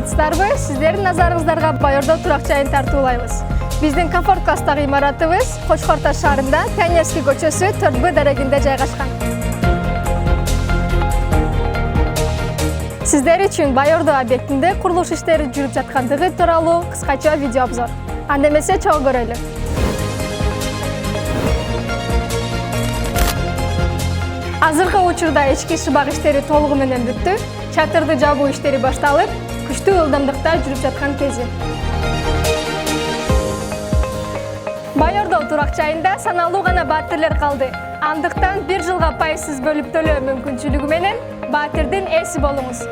саламатсыздарбы? Сиздердин назарыңыздарга Байордо турак жайын тартуулайбыз. Биздин комфорт класстагы имаратыбыз Кочкорто шаарында Пионерский көчөсү 4Б дарегинде жайгашкан. Сиздер үчүн Байордо объектинде курулуш иштери жүрүп жаткандыгы тууралуу кыскача видео обзор. Анда эмесе чогуу көрөлү. Азыркы учурда ички шыбак иштери толугу менен бүттү. Чатырды жабуу иштери башталып, күчтүү ылдамдыкта жүрүп жаткан кези. Байордо турак жайында саналуу гана баатирлер калды. Андыктан 1 жылга пайсыз бөлүп төлөө мүмкүнчүлүгү менен баатирдин ээси болуңуз.